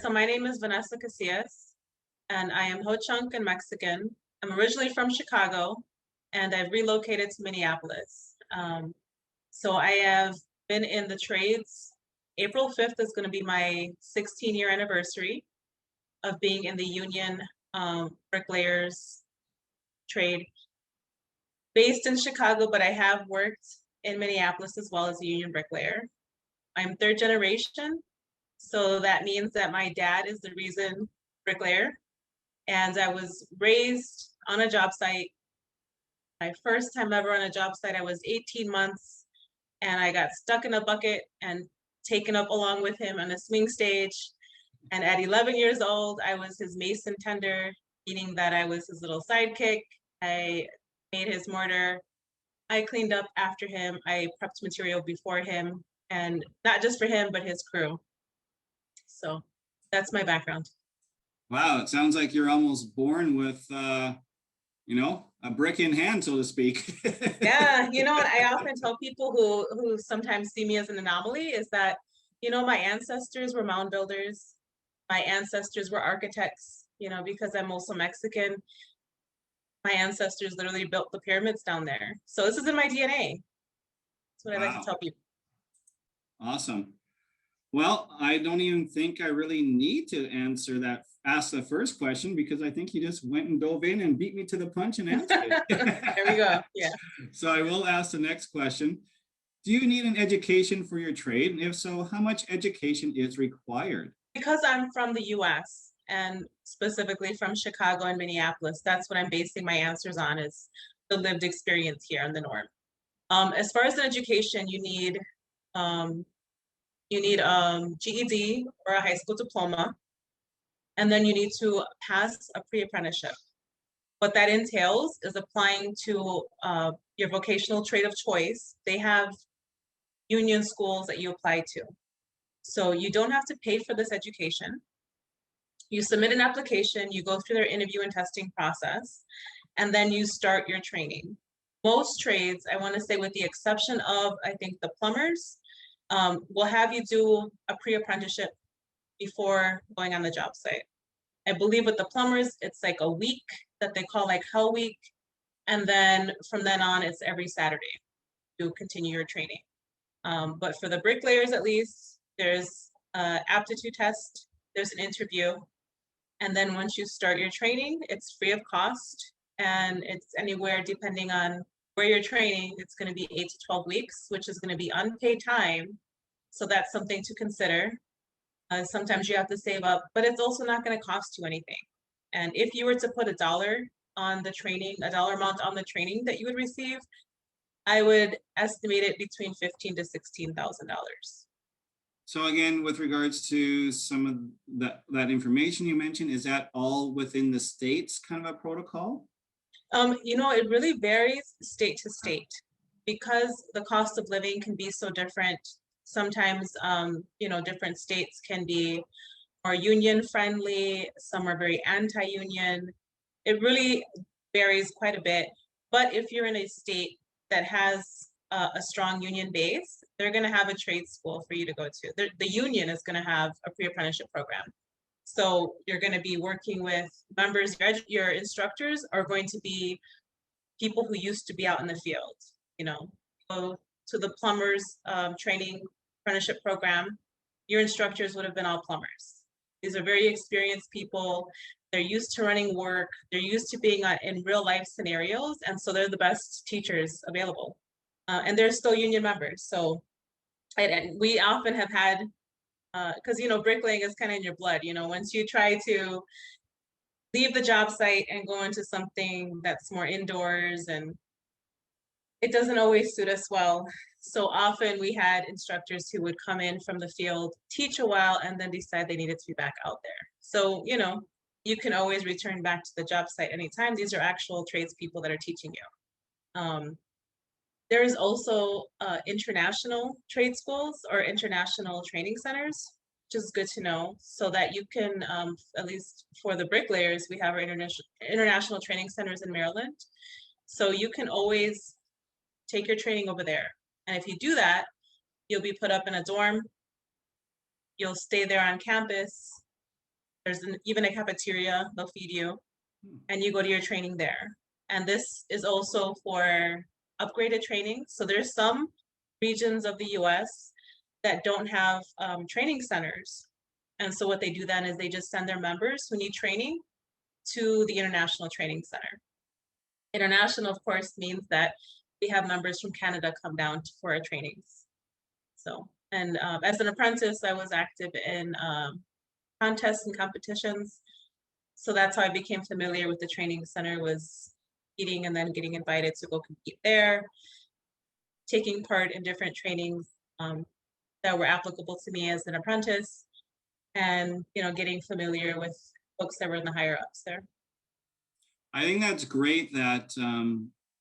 so my name is Vanessa Casillas, and I am Ho-Chunk and Mexican. I'm originally from Chicago, and I've relocated to Minneapolis. So I have been in the trades. April 5th is going to be my 16-year anniversary of being in the union bricklayers trade. Based in Chicago, but I have worked in Minneapolis as well as a union bricklayer. I'm third generation, so that means that my dad is the reason bricklayer. And I was raised on a job site. My first time ever on a job site, I was 18 months and I got stuck in a bucket and taken up along with him on a swing stage. And at 11 years old, I was his mason tender, meaning that I was his little sidekick. I made his mortar. I cleaned up after him. I prepped material before him, and not just for him, but his crew. So that's my background. Wow, it sounds like you're almost born with, a brick in hand, so to speak. Yeah, what I often tell people who sometimes see me as an anomaly is that, my ancestors were mound builders. My ancestors were architects, because I'm also Mexican. My ancestors literally built the pyramids down there. So this is in my DNA. That's what I like to tell people. Awesome. Well, I don't even think I really need to ask the first question, because I think you just went and dove in and beat me to the punch and answered it. There we go. Yeah. So I will ask the next question. Do you need an education for your trade? And if so, how much education is required? Because I'm from the US and specifically from Chicago and Minneapolis, that's what I'm basing my answers on, is the lived experience here in the norm. As far as the education, you need GED or a high school diploma, and then you need to pass a pre-apprenticeship. What that entails is applying to your vocational trade of choice. They have union schools that you apply to. So you don't have to pay for this education. You submit an application, you go through their interview and testing process, and then you start your training. Most trades, I want to say with the exception of, I think, the plumbers, will have you do a pre-apprenticeship before going on the job site. I believe with the plumbers, it's like a week that they call like Hell Week. And then from then on, it's every Saturday to continue your training. But for the bricklayers, at least, there's an aptitude test, there's an interview. And then once you start your training, it's free of cost. And it's anywhere, depending on where you're training, it's going to be 8 to 12 weeks, which is going to be unpaid time. So that's something to consider. Sometimes you have to save up, but it's also not going to cost you anything. And if you were to put $1 on the training, a dollar amount on the training that you would receive, I would estimate it between $15,000 to $16,000. So again, with regards to some of that information you mentioned, is that all within the states kind of a protocol? It really varies state to state because the cost of living can be so different. Sometimes, different states can be more union friendly. Some are very anti-union. It really varies quite a bit. But if you're in a state that has a strong union base, they're going to have a trade school for you to go to. The union is going to have a pre-apprenticeship program. So you're going to be working with members. Your instructors are going to be people who used to be out in the field. Go to the plumbers training apprenticeship program. Your instructors would have been all plumbers. These are very experienced people. They're used to running work. They're used to being in real life scenarios. And so they're the best teachers available. And they're still union members. So and we often have had, because, bricklaying is kind of in your blood. Once you try to leave the job site and go into something that's more indoors, and it doesn't always suit us well. So often we had instructors who would come in from the field, teach a while, and then decide they needed to be back out there. So, you can always return back to the job site anytime. These are actual tradespeople that are teaching you. There is also international trade schools or international training centers, which is good to know, so that you can, at least for the bricklayers, we have our international training centers in Maryland. So you can always take your training over there. And if you do that, you'll be put up in a dorm. You'll stay there on campus. There's even a cafeteria, they'll feed you, and you go to your training there. And this is also for upgraded training. So there's some regions of the US that don't have training centers. And so what they do then is they just send their members who need training to the International Training Center. International, of course, means that we have members from Canada come down for our trainings. So, and as an apprentice, I was active in contests and competitions. So that's how I became familiar with the training center, was eating and then getting invited to go compete there, taking part in different trainings that were applicable to me as an apprentice, and getting familiar with folks that were in the higher ups there. I think that's great that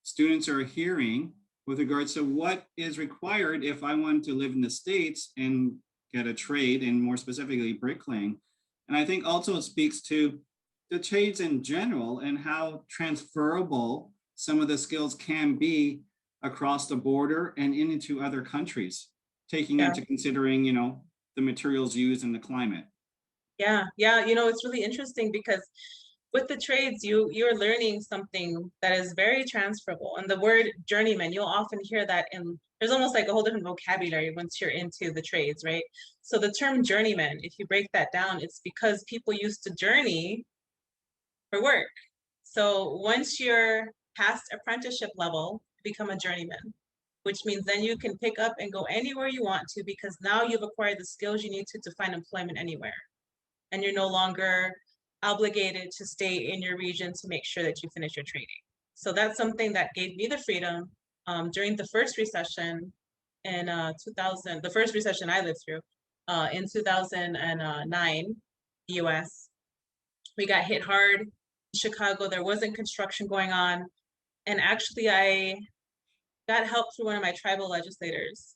students are hearing with regards to what is required if I want to live in the States and get a trade, and more specifically bricklaying. And I think also it speaks to the trades in general and how transferable some of the skills can be across the border and into other countries, taking into considering, the materials used and the climate. Yeah, it's really interesting because with the trades, you're learning something that is very transferable. And the word journeyman, you'll often hear that there's almost like a whole different vocabulary once you're into the trades, right? So the term journeyman, if you break that down, it's because people used to journey for work. So once you're past apprenticeship level, become a journeyman, which means then you can pick up and go anywhere you want to, because now you've acquired the skills you need to find employment anywhere. And you're no longer obligated to stay in your region to make sure that you finish your training. So that's something that gave me the freedom during the first recession in 2000, the first recession I lived through in 2009, the US. We got hit hard in Chicago. There wasn't construction going on. And actually I got help through one of my tribal legislators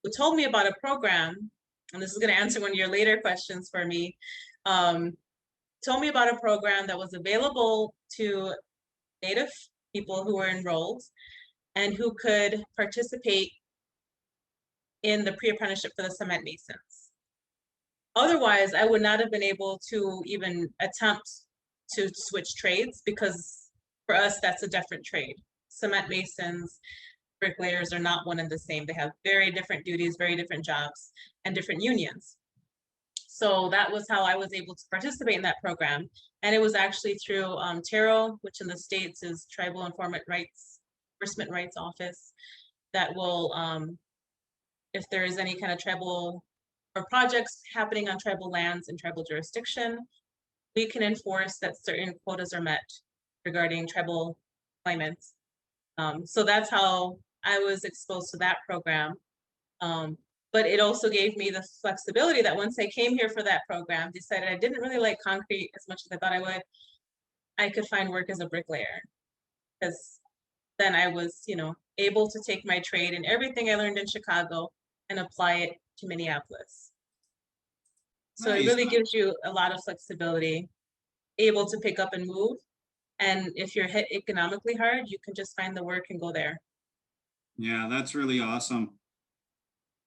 who told me about a program, and this is going to answer one of your later questions for me, told me about a program that was available to Native people who were enrolled and who could participate in the pre-apprenticeship for the cement masons. Otherwise, I would not have been able to even attempt to switch trades, because for us, that's a different trade. Cement masons, bricklayers are not one and the same. They have very different duties, very different jobs, and different unions. So that was how I was able to participate in that program. And it was actually through TARO, which in the States is Tribal Enforcement Rights Office, that will, if there is any kind of tribal or projects happening on tribal lands and tribal jurisdiction, we can enforce that certain quotas are met regarding tribal claimants. So that's how I was exposed to that program. But it also gave me the flexibility that once I came here for that program, decided I didn't really like concrete as much as I thought I would, I could find work as a bricklayer. Because then I was, able to take my trade and everything I learned in Chicago and apply it to Minneapolis. So Nice. it really gives you a lot of flexibility, able to pick up and move. And if you're hit economically hard, you can just find the work and go there. Yeah, that's really awesome.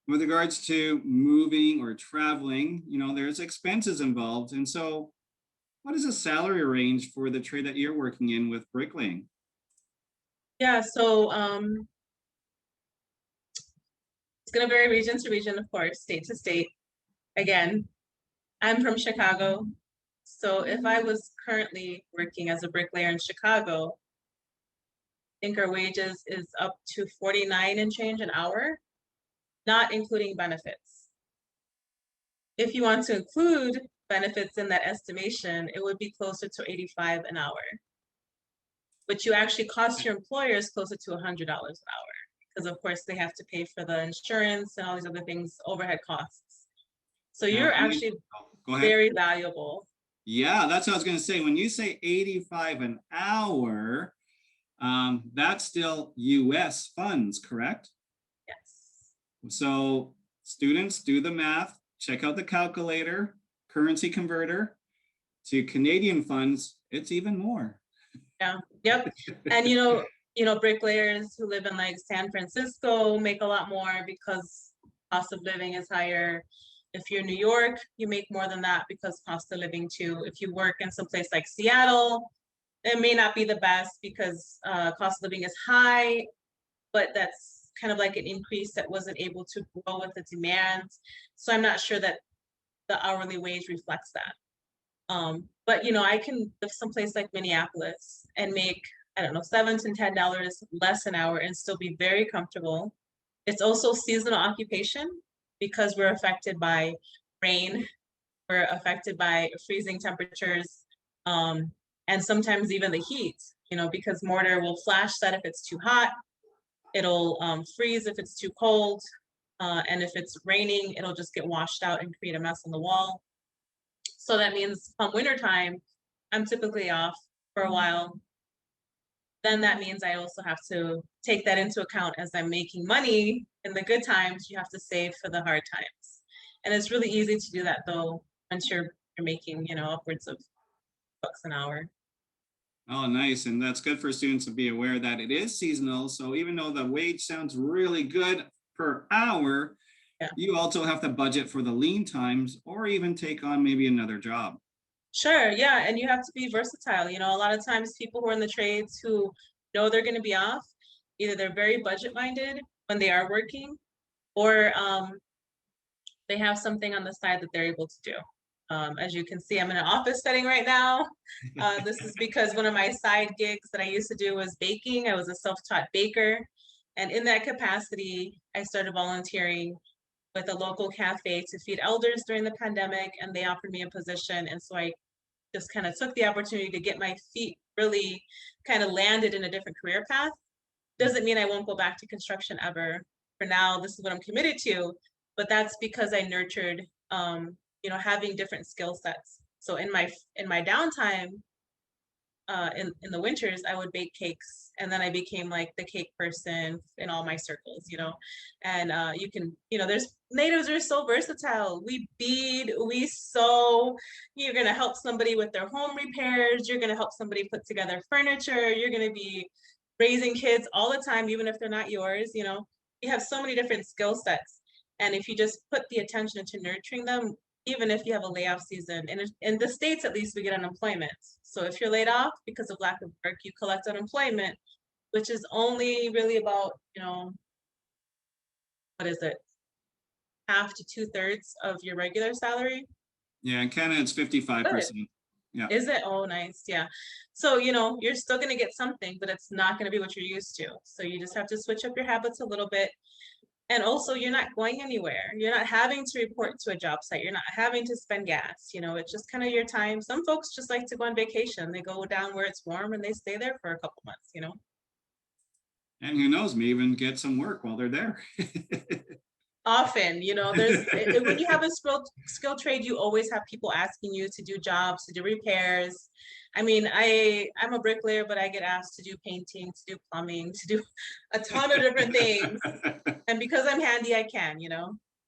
With regards to moving or traveling, there's expenses involved. And so what is the salary range for the trade that you're working in with bricklaying? Yeah, so it's going to vary region to region, of course, state to state. Again, I'm from Chicago. So if I was currently working as a bricklayer in Chicago, I think our wages is up to 49 and change an hour, not including benefits. If you want to include benefits in that estimation, it would be closer to 85 an hour, which you actually cost your employers closer to $100 an hour, because of course they have to pay for the insurance and all these other things, overhead costs. So you're actually very valuable. Yeah, that's what I was going to say. When you say 85 an hour, that's still US funds, correct? Yes. So students, do the math, check out the calculator, currency converter to Canadian funds, it's even more. Yeah, yep. And bricklayers who live in like San Francisco make a lot more because cost of living is higher. If you're in New York, you make more than that because cost of living too. If you work in some place like Seattle, it may not be the best because cost of living is high, but that's kind of like an increase that wasn't able to grow with the demand. So I'm not sure that the hourly wage reflects that. But I can live someplace like Minneapolis and make, I don't know, $7 to $10 less an hour and still be very comfortable. It's also seasonal occupation because we're affected by rain, we're affected by freezing temperatures, and sometimes even the heat, because mortar will flash set if it's too hot, it'll freeze if it's too cold, and if it's raining, it'll just get washed out and create a mess on the wall. So that means come wintertime, I'm typically off for a while. Then that means I also have to take that into account as I'm making money in the good times. You have to save for the hard times. And it's really easy to do that though, once you're making, upwards of bucks an hour. Oh, nice. And that's good for students to be aware that it is seasonal. So even though the wage sounds really good per hour, Yeah. you also have to budget for the lean times or even take on maybe another job. Sure, yeah, and you have to be versatile. A lot of times people who are in the trades who know they're going to be off, either they're very budget minded when they are working, or they have something on the side that they're able to do. As you can see, I'm in an office setting right now. This is because one of my side gigs that I used to do was baking. I was a self-taught baker. And in that capacity, I started volunteering with a local cafe to feed elders during the pandemic, and they offered me a position. And so I just kind of took the opportunity to get my feet really kind of landed in a different career path. Doesn't mean I won't go back to construction ever. For now, this is what I'm committed to, but that's because I nurtured, having different skill sets. So in my downtime, in the winters, I would bake cakes, and then I became like the cake person in all my circles, and you can, there's natives are so versatile. We bead, we sew. You're gonna help somebody with their home repairs. You're gonna help somebody put together furniture. You're gonna be raising kids all the time, even if they're not yours. You have so many different skill sets, and if you just put the attention into nurturing them, even if you have a layoff season. And in the States, at least, we get unemployment. So if you're laid off because of lack of work, you collect unemployment, which is only really about, what is it? Half to 2/3 of your regular salary. Yeah, in Canada, it's 55%. Yeah. Is it? Oh, nice. Yeah. So, you're still going to get something, but it's not going to be what you're used to. So you just have to switch up your habits a little bit. And also, you're not going anywhere. You're not having to report to a job site. You're not having to spend gas. It's just kind of your time. Some folks just like to go on vacation. They go down where it's warm and they stay there for a couple months, And who knows, maybe even get some work while they're there. Often, there's when you have a skill trade, you always have people asking you to do jobs, to do repairs. I mean, I'm a bricklayer, but I get asked to do painting, to do plumbing, to do a ton of different things. And because I'm handy, I can,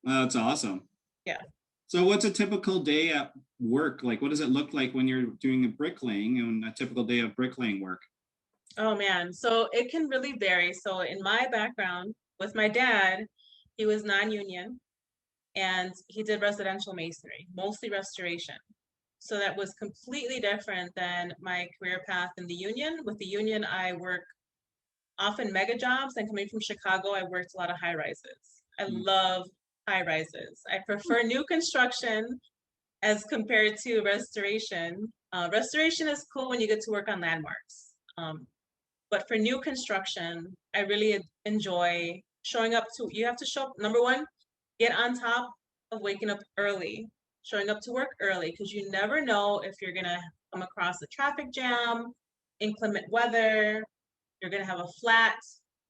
That's awesome. Yeah. So what's a typical day at work? Like, what does it look like when you're doing a bricklaying and a typical day of bricklaying work? Oh man, so it can really vary. So in my background with my dad, he was non-union and he did residential masonry, mostly restoration. So that was completely different than my career path in the union. With the union, I work often mega jobs, and coming from Chicago, I worked a lot of high rises. I love high rises. I prefer new construction as compared to restoration. Restoration is cool when you get to work on landmarks. But for new construction, I really enjoy showing up to, you have to show up, number one, get on top of waking up early, showing up to work early, because you never know if you're gonna come across a traffic jam, inclement weather, you're gonna have a flat,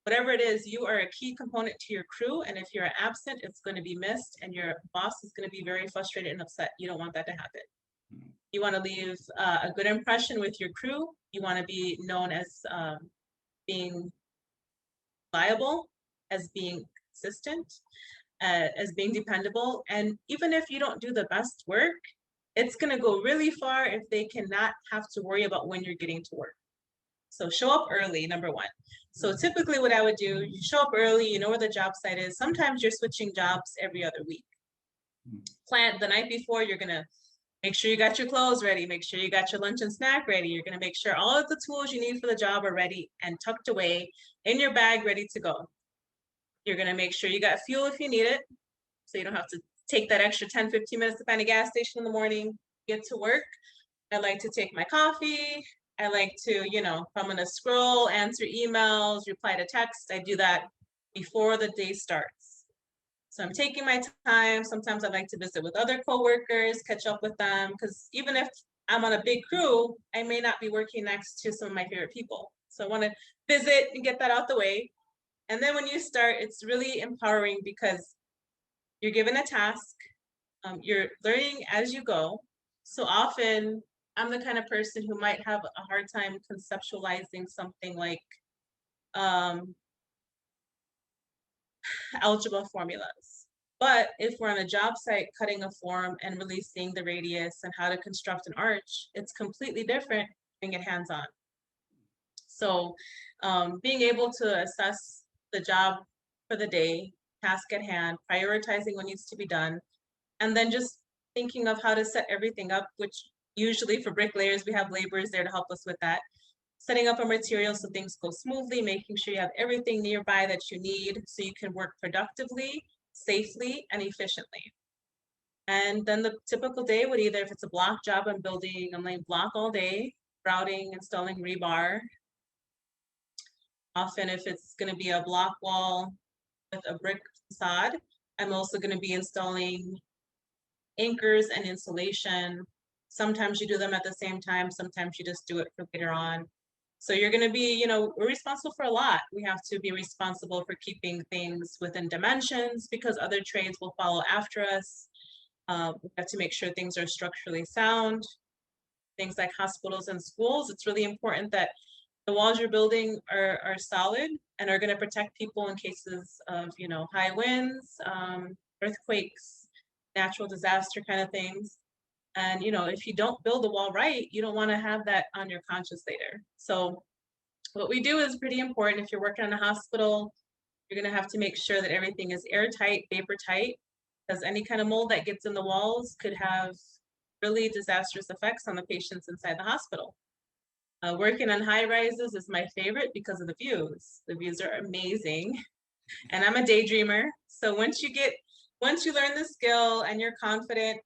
whatever it is, you are a key component to your crew. And if you're absent, it's gonna be missed and your boss is gonna be very frustrated and upset. You don't want that to happen. You wanna leave a good impression with your crew. You wanna be known as being viable, as being consistent, as being dependable. And even if you don't do the best work, it's going to go really far if they cannot have to worry about when you're getting to work. So show up early, number one. So typically what I would do, you show up early, you know where the job site is. Sometimes you're switching jobs every other week. Plan the night before, you're gonna make sure you got your clothes ready, make sure you got your lunch and snack ready. You're gonna make sure all of the tools you need for the job are ready and tucked away in your bag, ready to go. You're gonna make sure you got fuel if you need it, so you don't have to take that extra 10, 15 minutes to find a gas station in the morning, get to work. I like to take my coffee. I like to, you know, if I'm gonna scroll, answer emails, reply to text, I do that before the day starts. So I'm taking my time. Sometimes I like to visit with other coworkers, catch up with them, because even if I'm on a big crew, I may not be working next to some of my favorite people. So I want to visit and get that out the way. And then when you start, it's really empowering because you're given a task, you're learning as you go. So often I'm the kind of person who might have a hard time conceptualizing something like algebra formulas. But if we're on a job site cutting a form and really seeing the radius and how to construct an arch, it's completely different doing it hands-on. So being able to assess the job for the day, task at hand, prioritizing what needs to be done, and then just thinking of how to set everything up, which usually for bricklayers, we have laborers there to help us with that. Setting up a material so things go smoothly, making sure you have everything nearby that you need so you can work productively, safely, and efficiently. And then the typical day would either, if it's a block job, I'm laying block all day, grouting, installing rebar. Often if it's gonna be a block wall with a brick facade, I'm also gonna be installing anchors and insulation. Sometimes you do them at the same time, sometimes you just do it for later on. So you're gonna be, you know, we're responsible for a lot. We have to be responsible for keeping things within dimensions because other trades will follow after us. We have to make sure things are structurally sound. Things like hospitals and schools, it's really important that the walls you're building are solid and are gonna protect people in cases of, you know, high winds, earthquakes, natural disaster kind of things. And, you know, if you don't build the wall right, you don't want to have that on your conscience later. So what we do is pretty important. If you're working in a hospital, you're going to have to make sure that everything is airtight, vapor tight, because any kind of mold that gets in the walls could have really disastrous effects on the patients inside the hospital. Working on high rises is my favorite because of the views. The views are amazing. And I'm a daydreamer. So once you learn the skill and you're confident,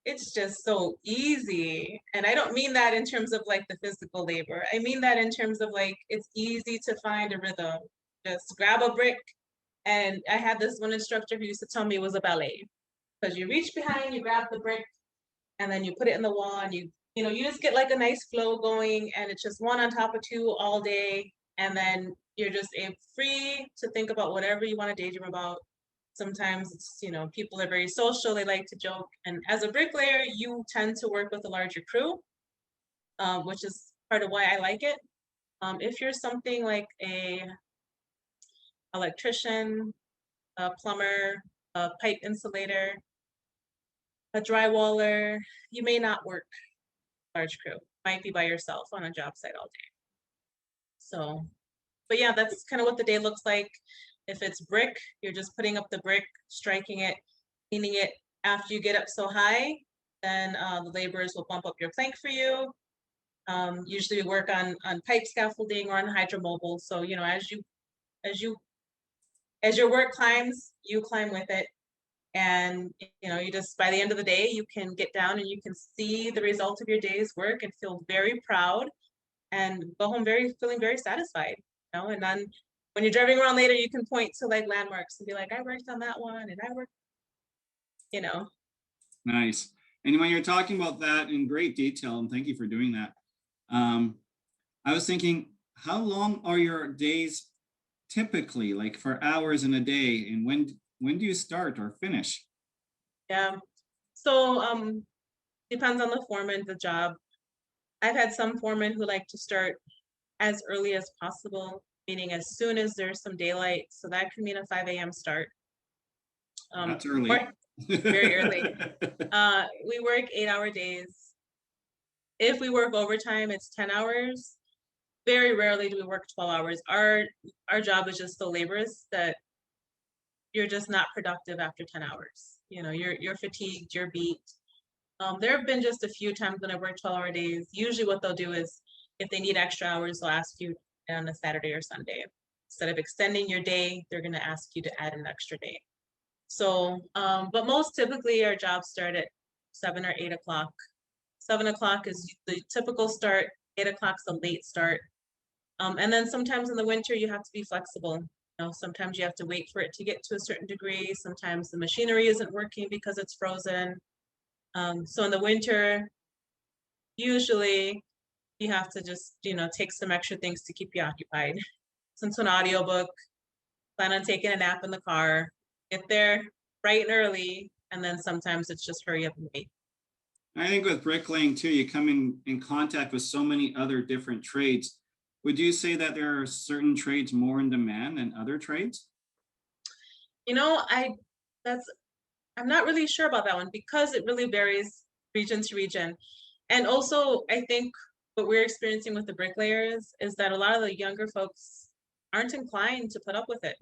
it's just so easy. And I don't mean that in terms of like the physical labor. I mean that in terms of like, it's easy to find a rhythm. Just grab a brick. And I had this one instructor who used to tell me it was a ballet. Because you reach behind, you grab the brick, and then you put it in the wall and you know, you just get like a nice flow going and it's just one on top of two all day. And then you're just free to think about whatever you want to daydream about. Sometimes it's, you know, people are very social, they like to joke. And as a bricklayer, you tend to work with a larger crew, which is part of why I like it. If you're something like a electrician, a plumber, a pipe insulator, a drywaller, you may not work large crew. Might be by yourself on a job site all day. So, but yeah, that's kind of what the day looks like. If it's brick, you're just putting up the brick, striking it, cleaning it. After you get up so high, then the laborers will bump up your plank for you. Usually we work on pipe scaffolding or on hydromobile. So, you know, as your work climbs, you climb with it. And, you know, you just, by the end of the day, you can get down and you can see the result of your day's work and feel very proud and go home feeling very satisfied, you know. And then when you're driving around later, you can point to like landmarks and be like, I worked on that one and I worked, you know. Nice. And when you're talking about that in great detail, and thank you for doing that, I was thinking, how long are your days typically, like for hours in a day, and when do you start or finish? Yeah. So depends on the foreman, the job. I've had some foremen who like to start as early as possible, meaning as soon as there's some daylight. So that can mean a 5 a.m. start. That's early. Very early. We work 8-hour days. If we work overtime, it's 10 hours. Very rarely do we work 12 hours. Our job is just so laborious that you're just not productive after 10 hours. you know, you're fatigued, you're beat. There have been just a few times when I worked 12-hour days. Usually what they'll do is if they need extra hours, they'll ask you on a Saturday or Sunday. Instead of extending your day, they're going to ask you to add an extra day. So, but most typically our jobs start at 7 or 8 o'clock. 7 o'clock is the typical start, 8 o'clock's a late start. And then sometimes in the winter, you have to be flexible. You know, sometimes you have to wait for it to get to a certain degree. Sometimes the machinery isn't working because it's frozen. So in the winter, usually you have to just, you know, take some extra things to keep you occupied. Listen to an audiobook, plan on taking a nap in the car, get there bright and early, and then sometimes it's just hurry up and wait. I think with bricklaying too, you come in contact with so many other different trades. Would you say that there are certain trades more in demand than other trades? You know, I'm not really sure about that one because it really varies region to region. And also, I think what we're experiencing with the bricklayers is that a lot of the younger folks aren't inclined to put up with it.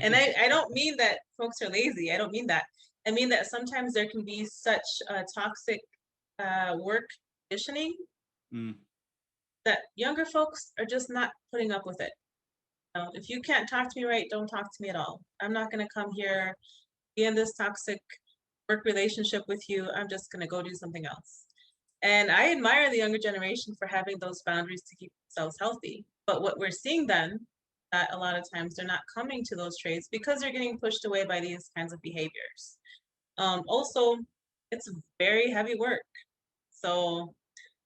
And I don't mean that folks are lazy. I don't mean that. I mean that sometimes there can be such toxic work conditioning Mm. that younger folks are just not putting up with it. If you can't talk to me right, don't talk to me at all. I'm not going to come here, be in this toxic work relationship with you. I'm just going to go do something else. And I admire the younger generation for having those boundaries to keep themselves healthy. But what we're seeing then, that a lot of times they're not coming to those trades because they're getting pushed away by these kinds of behaviors. Also, it's very heavy work. So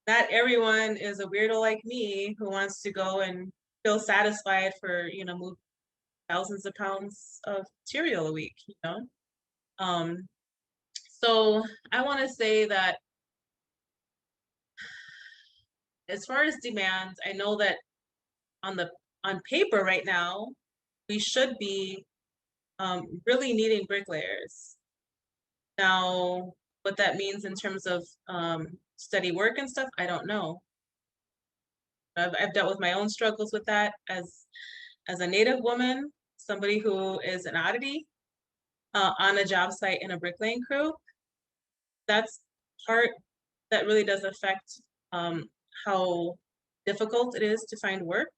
not everyone is a weirdo like me who wants to go and feel satisfied for, you know, move thousands of pounds of material a week, you know? So I want to say that as far as demand, I know that on paper right now, we should be really needing bricklayers. Now, what that means in terms of steady work and stuff, I don't know. I've dealt with my own struggles with that as a Native woman, somebody who is an oddity on a job site in a bricklaying crew. That's part that really does affect how difficult it is to find work.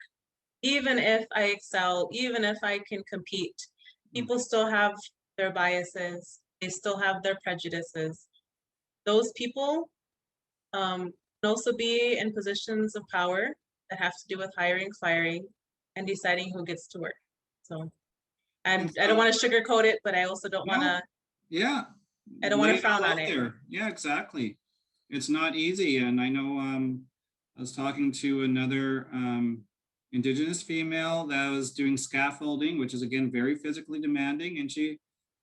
Even if I excel, even if I can compete, people still have their biases, they still have their prejudices. Those people can also be in positions of power that have to do with hiring, firing, and deciding who gets to work. So I don't want to sugarcoat it, but I also don't want to. Yeah. I don't want to Lay it all frown on out it. there. Yeah, exactly. It's not easy. And I know I was talking to another Indigenous female that was doing scaffolding, which is again very physically demanding. And she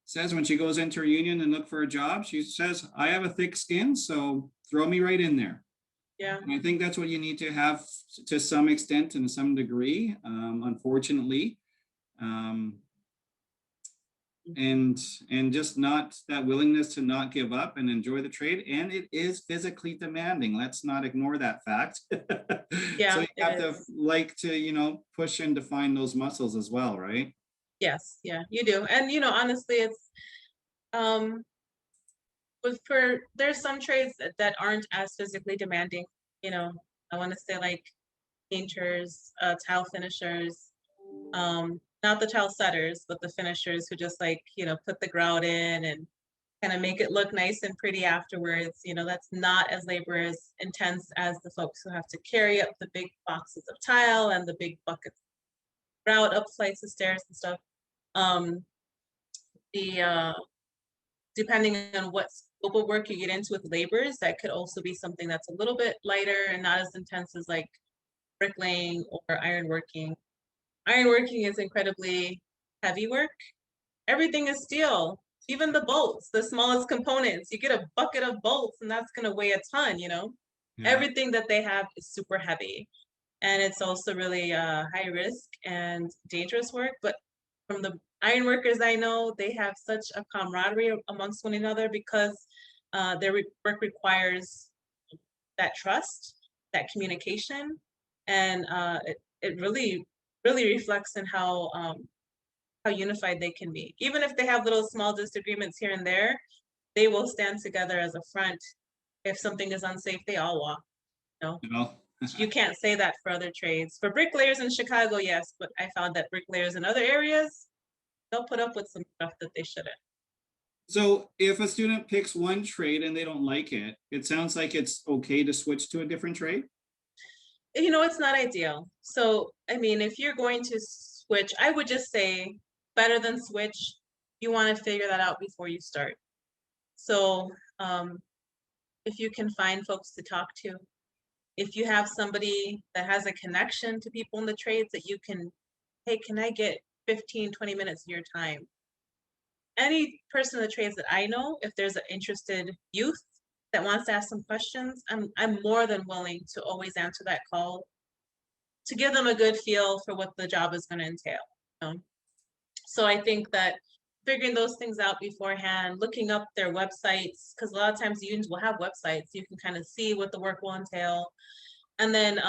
says when she goes into her union and look for a job, she says, I have a thick skin, so throw me right in there. Yeah. And I think that's what you need to have to some extent and to some degree, unfortunately. And just not that willingness to not give up and enjoy the trade. And it is physically demanding. Let's not ignore that fact. Yeah, so you have to like to, you know, push and define those muscles as well, right? Yes, yeah, you do. And you know, honestly, it's there's some trades that aren't as physically demanding. You know, I want to say like painters, tile finishers, not the tile setters, but the finishers who just like, you know, put the grout in and kind of make it look nice and pretty afterwards. You know, that's not as labor as intense as the folks who have to carry up the big boxes of tile and the big buckets of grout up flights of stairs and stuff. The depending on what scope of work you get into with laborers, that could also be something that's a little bit lighter and not as intense as like bricklaying or ironworking. Ironworking is incredibly heavy work. Everything is steel, even the bolts, the smallest components. You get a bucket of bolts and that's going to weigh a ton, you know? Yeah. Everything that they have is super heavy. And it's also really high risk and dangerous work. But from the iron workers I know, they have such a camaraderie amongst one another because their work requires that trust, that communication, and it really reflects in how how unified they can be. Even if they have little small disagreements here and there, they will stand together as a front. If something is unsafe, they all walk. No, You know? you can't say that for other trades. For bricklayers in Chicago, yes, but I found that bricklayers in other areas, they'll put up with some stuff that they shouldn't. So if a student picks one trade and they don't like it, it sounds like it's okay to switch to a different trade. You know, it's not ideal. So, I mean, if you're going to switch, I would just say better than switch. You want to figure that out before you start. So, if you can find folks to talk to, if you have somebody that has a connection to people in the trades that you can, hey, can I get 15, 20 minutes of your time? Any person in the trades that I know, if there's an interested youth that wants to ask some questions, I'm more than willing to always answer that call to give them a good feel for what the job is going to entail. You know? So I think that figuring those things out beforehand, looking up their websites, because a lot of times unions will have websites, you can kind of see what the work will entail. And then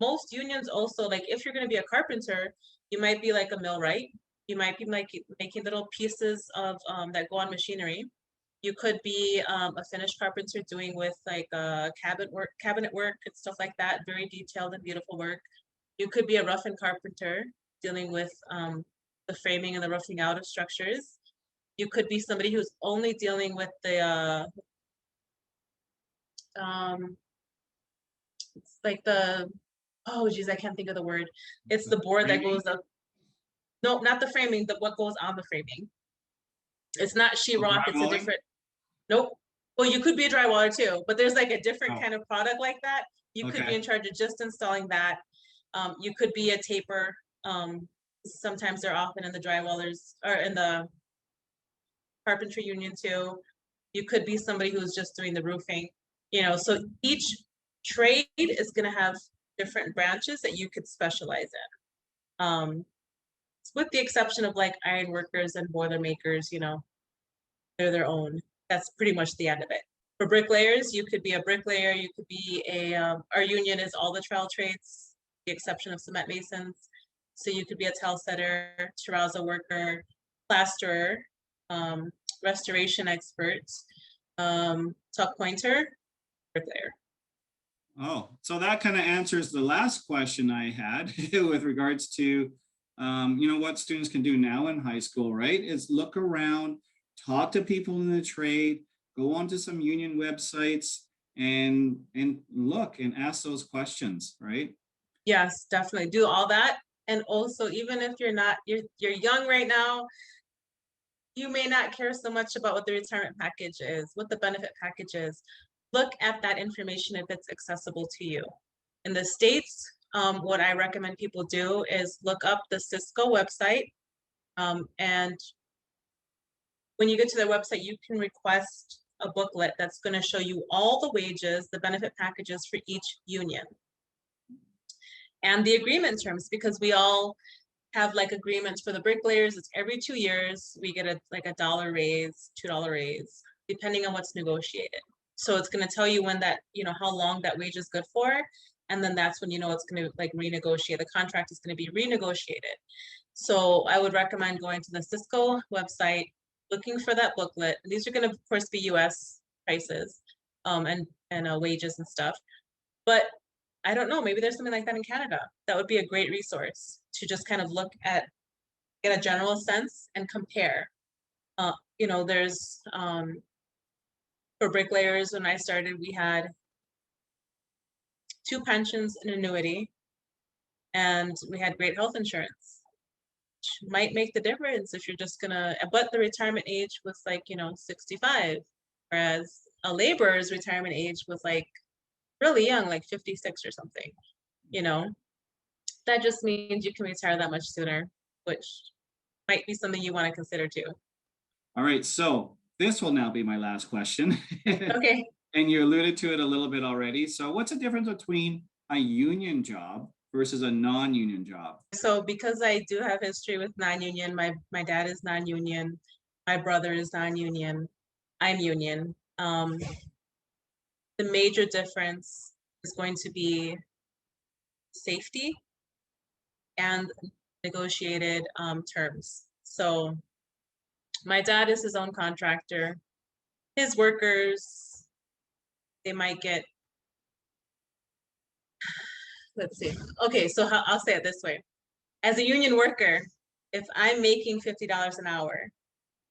most unions also, like if you're going to be a carpenter, you might be like a millwright. You might be like making little pieces of that go on machinery. You could be a finished carpenter doing with like cabinet work and stuff like that, very detailed and beautiful work. You could be a rough-in carpenter dealing with the framing and the roughing out of structures. You could be somebody who's only dealing with the it's like the, oh geez, I can't think of the word. It's the board that goes up. No, not the framing, the what goes on the framing. It's not sheetrock, it's a different, nope. Well, you could be a drywaller too, but there's like a different kind of product like that. You could be in charge of just installing that. You could be a taper. Sometimes they're often in the drywallers or in the carpentry union too. You could be somebody who's just doing the roofing, you know, so each trade is going to have different branches that you could specialize in. With the exception of like iron workers and boiler makers, you know, they're their own. That's pretty much the end of it. For bricklayers, you could be a bricklayer, you could be a, our union is all the trowel trades, the exception of cement masons. So you could be a tile setter, terrazzo worker, plasterer, restoration expert, tuck pointer, bricklayer. Oh, so that kind of answers the last question I had with regards to, you know, what students can do now in high school, right? Is look around, talk to people in the trade, go onto some union websites and look and ask those questions, right? Yes, definitely do all that. And also, even if you're not, you're young right now, you may not care so much about what the retirement package is, what the benefit package is. Look at that information if it's accessible to you. In the States, what I recommend people do is look up the Cisco website. And when you get to their website, you can request a booklet that's going to show you all the wages, the benefit packages for each union. And the agreement terms, because we all have like agreements for the bricklayers. It's every 2 years we get like $1 raise, $2 raise, depending on what's negotiated. So it's going to tell you when that, you know, how long that wage is good for, and then that's when you know it's going to like renegotiate. The contract is going to be renegotiated. So I would recommend going to the Cisco website, looking for that booklet. These are going to, of course, be U.S. prices and wages and stuff, but I don't know, maybe there's something like that in Canada. That would be a great resource to just kind of look at, get a general sense and compare. You know, there's, for bricklayers, when I started, we had 2 pensions and annuity, and we had great health insurance, which might make the difference if you're just gonna, but the retirement age was like, you know, 65, whereas a laborer's retirement age was like really young, like 56 or something, you know. That just means you can retire that much sooner, which might be something you want to consider too. All right, so this will now be my last question. Okay. And you alluded to it a little bit already. So what's the difference between a union job versus a non-union job? So because I do have history with non-union, my dad is non-union, my brother is non-union, I'm union. The major difference is going to be safety and negotiated terms. So my dad is his own contractor. His workers, they might get, let's see. Okay, so I'll say it this way. As a union worker, if I'm making $50 an hour,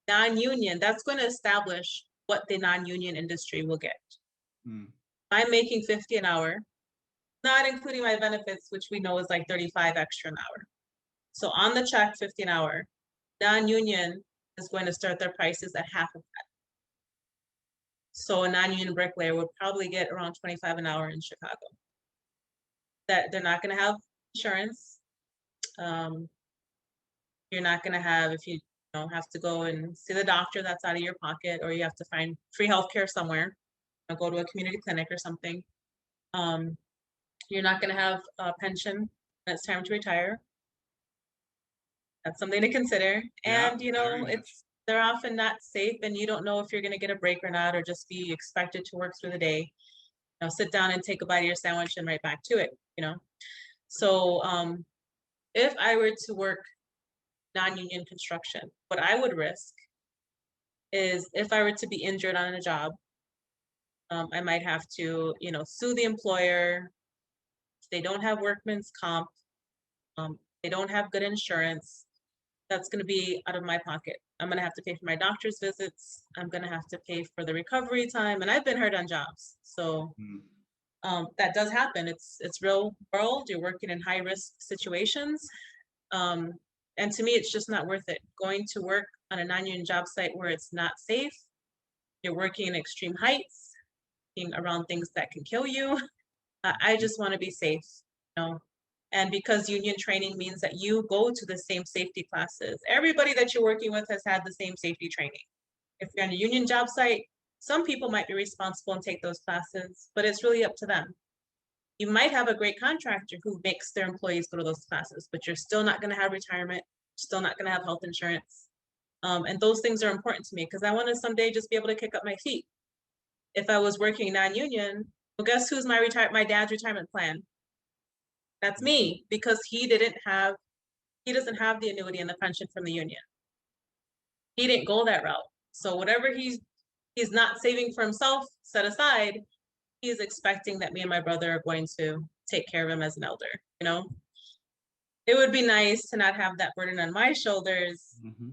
non-union, that's going to establish what the non-union industry will get. Mm. I'm making 50 an hour, not including my benefits, which we know is like 35 extra an hour. So on the check, 50 an hour, non-union is going to start their prices at half of that. So a non-union bricklayer would probably get around 25 an hour in Chicago. That they're not going to have insurance. You're not going to have, if you have to go and see the doctor, that's out of your pocket, or you have to find free healthcare somewhere, go to a community clinic or something. You're not going to have a pension when it's time to retire. That's something to consider. Yeah, And very much. they're often not safe, and you don't know if you're going to get a break or not, or just be expected to work through the day. Sit down and take a bite of your sandwich and right back to it. So if I were to work non-union construction, what I would risk is if I were to be injured on a job, I might have to, sue the employer. If they don't have workman's comp, they don't have good insurance, that's going to be out of my pocket. I'm going to have to pay for my doctor's visits. I'm going to have to pay for the recovery time. And I've been hurt on jobs. So that does happen. It's real world. You're working in high risk situations. And to me, it's just not worth it. Going to work on a non-union job site where it's not safe, you're working in extreme heights, being around things that can kill you. I just want to be safe, And because union training means that you go to the same safety classes. Everybody that you're working with has had the same safety training. If you're on a union job site, some people might be responsible and take those classes, but it's really up to them. You might have a great contractor who makes their employees go to those classes, but you're still not going to have retirement, still not going to have health insurance. And those things are important to me because I want to someday just be able to kick up my feet. If I was working non-union, well, guess who's my dad's retirement plan? That's me, because he doesn't have the annuity and the pension from the union. He didn't go that route. So whatever he's not saving for himself, set aside, he's expecting that me and my brother are going to take care of him as an elder, It would be nice to not have that burden on my shoulders. Mm-hmm.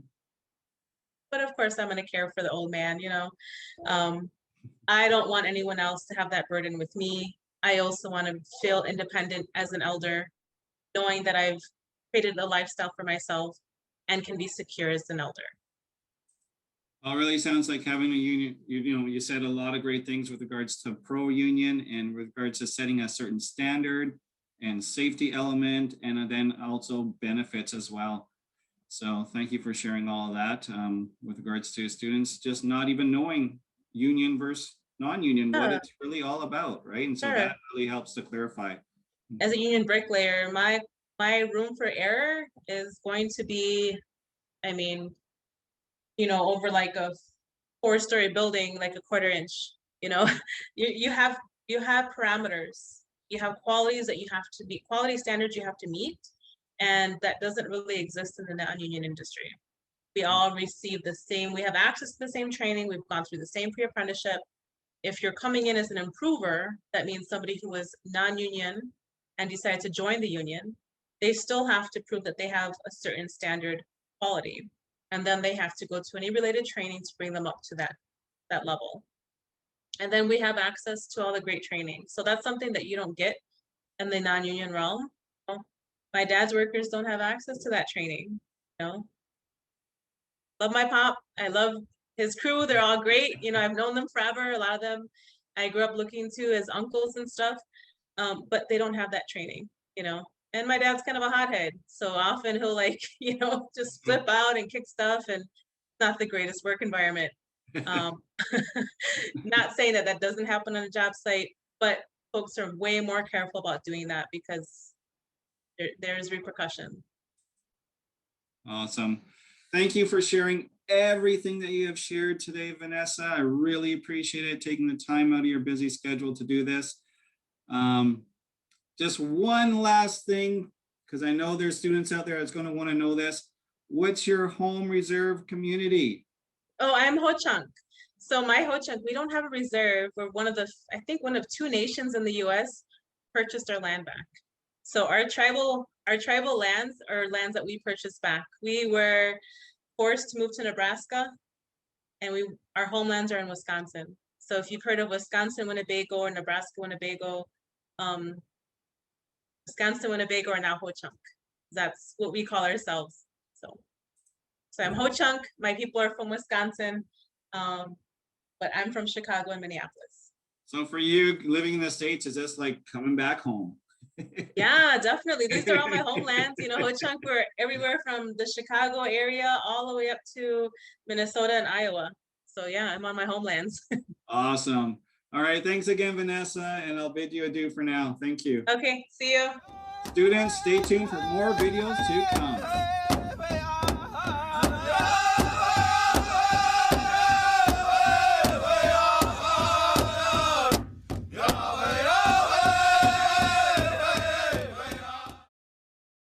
But of course, I'm going to care for the old man, I don't want anyone else to have that burden with me. I also want to feel independent as an elder, knowing that I've created a lifestyle for myself and can be secure as an elder. Well, it really sounds like having a union, you said a lot of great things with regards to pro-union and with regards to setting a certain standard and safety element, and then also benefits as well. So thank you for sharing all of that with regards to students just not even knowing union versus non-union, what it's really all about, right? And so that really helps to clarify. As a union bricklayer, my room for error is going to be, over like a 4-story building, like a 1/4 inch, you have parameters, you have qualities that you have to meet, quality standards you have to meet. And that doesn't really exist in the non-union industry. We all receive the same, we have access to the same training. We've gone through the same pre-apprenticeship. If you're coming in as an improver, that means somebody who was non-union and decided to join the union, they still have to prove that they have a certain standard quality. And then they have to go to any related training to bring them up to that level. And then we have access to all the great training. So that's something that you don't get in the non-union realm. My dad's workers don't have access to that training, Love my pop. I love his crew. They're all great. I've known them forever. A lot of them I grew up looking to as uncles and stuff. But they don't have that training, And my dad's kind of a hothead. So often he'll just flip out and kick stuff, and not the greatest work environment. Not saying that doesn't happen on a job site, but folks are way more careful about doing that because there's repercussion. Awesome. Thank you for sharing everything that you have shared today, Vanessa. I really appreciate it, taking the time out of your busy schedule to do this. Just one last thing, because I know there's students out there that's going to want to know this. what's your home reserve community? Oh, I'm Ho-Chunk. So my Ho-Chunk, we don't have a reserve. We're one of the, I think one of 2 nations in the US purchased our land back. So our tribal lands are lands that we purchased back. We were forced to move to Nebraska, and our homelands are in Wisconsin. So if you've heard of Wisconsin Winnebago or Nebraska Winnebago, Wisconsin Winnebago are now Ho-Chunk. That's what we call ourselves. So I'm Ho-Chunk. My people are from Wisconsin, but I'm from Chicago and Minneapolis. So for you, living in the States, is this like coming back home? Yeah, definitely. These are all my homelands. You know, Ho-Chunk, we're everywhere from the Chicago area all the way up to Minnesota and Iowa. So yeah, I'm on my homelands. Awesome. All right, thanks again, Vanessa, and I'll bid you adieu for now. Thank you. Okay, see you. Students, stay tuned for more videos to come.